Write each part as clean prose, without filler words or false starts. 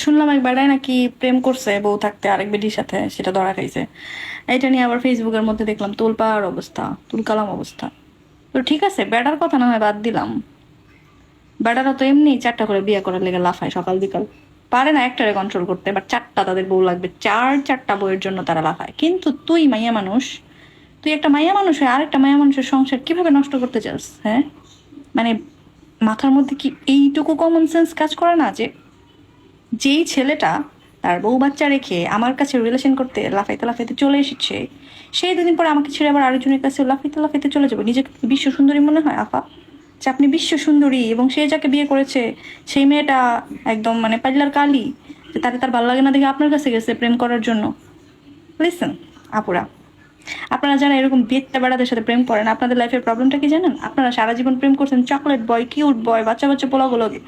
শুনলাম এক বেড়ায় নাকি প্রেম করছে বউ থাকতে আরেক বেটির সাথে, সেটা ধরা খাইছে। এটা নিয়ে আবার ফেসবুকের মধ্যে দেখলাম তোলপাড় অবস্থা, তুলকালাম অবস্থা। তো ঠিক আছে, বেড়ার কথা না হয় বাদ দিলাম, বেড়ারা তো এমনি চারটা করে বিয়ে করার লেগে লাফায় সকাল বিকাল, পারে না একটারে কন্ট্রোল করতে, বাট চারটা তাদের বউ লাগবে, চারটা বউয়ের জন্য তারা লাফায়। কিন্তু তুই মাইয়া মানুষ, তুই একটা মাইয়া মানুষ হয়ে আরেকটা মাইয়া মানুষের সংসার কিভাবে নষ্ট করতে চাস? হ্যাঁ, মানে মাথার মধ্যে কি এইটুকু কমন সেন্স কাজ করে না যে যেই ছেলেটা তার বউ বাচ্চা রেখে আমার কাছে রিলেশন করতে লাফাইতে লাফাইতে চলে এসেছে, সেই দুদিন পরে আমাকে ছেড়ে আবার আরেকজনের কাছে লাফাইতে লাফাইতে চলে যাবে? নিজেকে বিশ্ব সুন্দরী মনে হয় আফা? যে আপনি বিশ্ব সুন্দরী এবং সে যাকে বিয়ে করেছে সেই মেয়েটা একদম মানে পাল্লার কালি, যে তাতে তার ভালো লাগে না দেখে আপনার কাছে গেছে প্রেম করার জন্য? লিসেন আপুরা, আপনারা যারা এরকম বেত্তা বেড়াদের সাথে প্রেম করেন, আপনাদের লাইফের প্রবলেমটা কি জানেন? আপনারা সারা জীবন প্রেম করছেন চকলেট বয়, কিউট বয়, বাচ্চা বাচ্চা পোলাগুলোকে,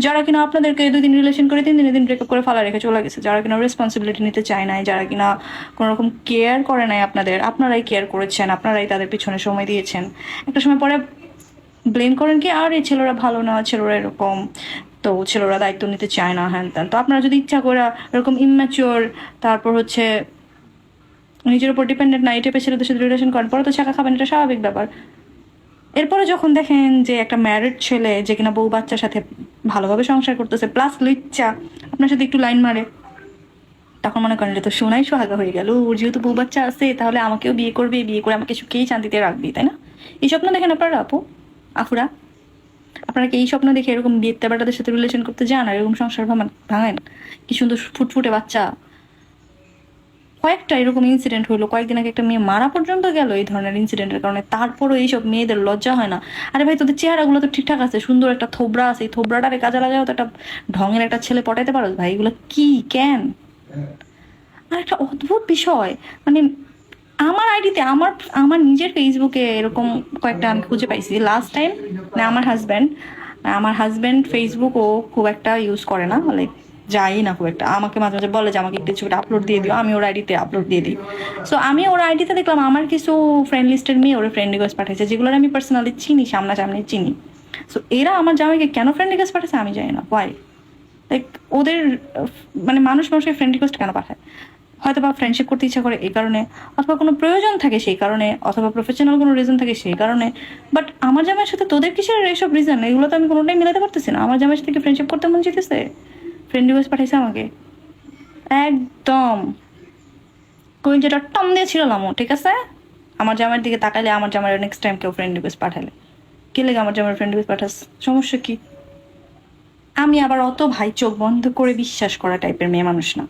যারা কিনা আপনাদেরকে 2 দিন রিলেশন করে 3 দিন ব্রেকআপ করে ফালা রেখে চলে গেছে, যারা কিনা রেসপন্সিবিলিটি নিতে চায় নাই, যারা কিনা কোনো রকম কেয়ার করে নাই আপনাদের। আপনারাই কেয়ার করেছেন, আপনারাই তাদের পিছনে সময় দিয়েছেন। একটা সময় পরে ব্লেম করেন কি আর এই ছেলেরা ভালো না, ছেলেরা এরকম, তো ছেলেরা দায়িত্ব নিতে চায় না, হ্যান ত্যান। তো আপনারা যদি ইচ্ছা করে এরকম ইম্যাচিওর, তারপর হচ্ছে নিজের উপর ডিপেন্ডেন্ট না, এই টাইপের ছেলেদের সাথে রিলেশন করেন, পরে তো ছাকা খাবেন, এটা স্বাভাবিক ব্যাপার। এরপরে যখন দেখেন যে একটা ম্যারিড ছেলে যে কিনা বউ বাচ্চার সাথে ভালোভাবে সংসার করতেছে, প্লাস লুচ্চা আপনার সাথে একটু লাইন মারে, তখন মনে করেন এটা তো সোনাই সোহাগা হয়ে গেল, ওর যেহেতু বউ বাচ্চা আছে তাহলে আমাকেও বিয়ে করবে, বিয়ে করে আমাকে সুখেই শান্তিতে রাখবি, তাই না? এই স্বপ্ন দেখেন আপনারা আপু, আফুরা? আপনারা কি এই স্বপ্ন দেখে এরকম বিয়ে বেটাদের সাথে রিলেশন করতে যান আর এরকম সংসার ভাঙেন? কি সুন্দর ফুটফুটে বাচ্চা। কয়েকটা এরকম ইনসিডেন্ট হলো, কয়েকদিন আগে একটা মেয়ে মারা পর্যন্ত গেল এই ধরনের ইনসিডেন্টের কারণে। তারপরও এইসব মেয়েদের লজ্জা হয় না? আরে ভাই, তোদের চেহারাগুলো তো ঠিকঠাক আছে, সুন্দর একটা থোবরা আছে, এই থোবরাটারে কাজে লাগাও তো একটা ঢঙের একটা ছেলে পটাইতে পারো ভাই। এগুলো কি কেন? আর একটা অদ্ভুত বিষয়, মানে আমার আইডিতে, আমার আমার নিজের ফেসবুকে এরকম কয়েকটা আমি খুঁজে পাইছি লাস্ট টাইম। মানে আমার হাজব্যান্ড ফেসবুক ও খুব একটা ইউজ করে না, লাইক যাই না খুব একটা। আমাকে মাঝে মাঝে বলে যে আমাকে একটু ছবিটা আপলোড দিয়ে দিও, আমি ওর আইডিতে আপলোড দিয়ে দিই। সো আমি ওর আইডিতে দেখলাম আমার কিছু ফ্রেন্ড লিস্টের মেয়ে ওর ফ্রেন্ড রিকোয়েস্ট পাঠিয়েছে, যেগুলো আমি পার্সোনালি চিনি, সামনাসামনি চিনি। সো এরা আমার জামাইকে কেন ফ্রেন্ড রিকোয়েস্ট পাঠাচ্ছে আমি জানি না, ওয়াই। লাইক ওদের মানে মানুষ মানুষের ফ্রেন্ড রিকোয়েস্ট কেন পাঠায়? হয়তো বা ফ্রেন্ডশিপ করতে ইচ্ছা করে এই কারণে, অথবা কোনো প্রয়োজন থাকে সেই কারণে, অথবা প্রফেশনাল কোনো রিজন থাকে সেই কারণে। বাট আমার জামাইয়ের সাথে তোদের কিসের এইসব রিজন? এগুলো তো আমি কোনোটাই মিলাতে পারতেছি না। আমার জামাইয়ের সাথে কি ফ্রেন্ডশিপ করতে মন চাইতেছে? ফ্রেন্ড রিকোয়েস্ট পাঠাইছে আমাকে, একদম কোন যেটা টম দিয়ে ছিলাম, ঠিক আছে? আমার জামাইয়ের দিকে তাকাইলে আমার জামাইয়ের নেক্সট টাইম কেউ ফ্রেন্ড রিকোয়েস্ট পাঠালে কি লেগে আমার জামাইয়ের ফ্রেন্ড রিকোয়েস্ট পাঠাস, সমস্যা কি? আমি আবার অত ভাই চোখ বন্ধ করে বিশ্বাস করা টাইপের মেয়ে মানুষ না।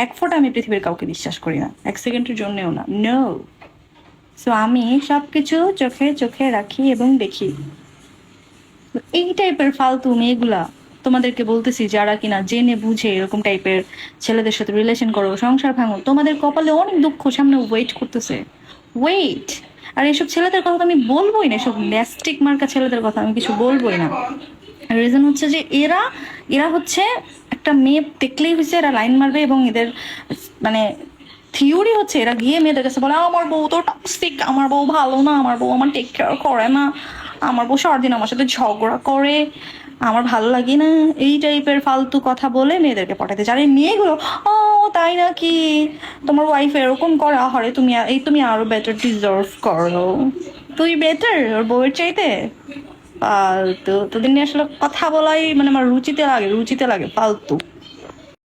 এক ফোঁটা আমি পৃথিবীর কাউকে বিশ্বাস করি না, এক সেকেন্ডের জন্যও না, নো। সো আমি সবকিছু চোখে চোখে রাখি এবং দেখি। তো এই টাইপের ফালতু মেয়েগুলা তোমাদেরকে বলতেছি, যারা কিনা জেনে বুঝে এরকম টাইপের ছেলেদের সাথে রিলেশন করো, সংসার ভাঙো, তোমাদের কপালে অনেক দুঃখ সামনে ওয়েট করতেছে, ওয়েট। আর এসব ছেলেদের কথা তো আমি বলবোই না, এসব ল্যাস্টিক মার্কা ছেলেদের কথা আমি কিছু বলবোই না। রিজন হচ্ছে যে এরা এরা হচ্ছে একটা মেয়ে দেখলেই হচ্ছে এরা লাইন মারবে, এবং এদের মানে থিওরি হচ্ছে এরা গিয়ে মেয়েদের কাছে বলে আমার বউ তো টক্সিক, আমার বউ ভালো না, আমার বউ আমার টেক কেয়ার করে না, আমার বউ সারাদিন আমার সাথে ঝগড়া করে, আমার ভালো লাগে না, এই টাইপের ফালতু কথা বলে মেয়েদেরকে পটাতে চায়। আর এই মেয়েগুলো, ও তাই নাকি, তোমার ওয়াইফ এরকম করে, আহারে তুমি তুমি আরো বেটার ডিজার্ভ করো, তুই বেটার ওর বউয়ের চাইতে। ফালতু তোদের নিয়ে আসলে কথা বলাই মানে আমার রুচিতে লাগে, রুচিতে লাগে ফালতু।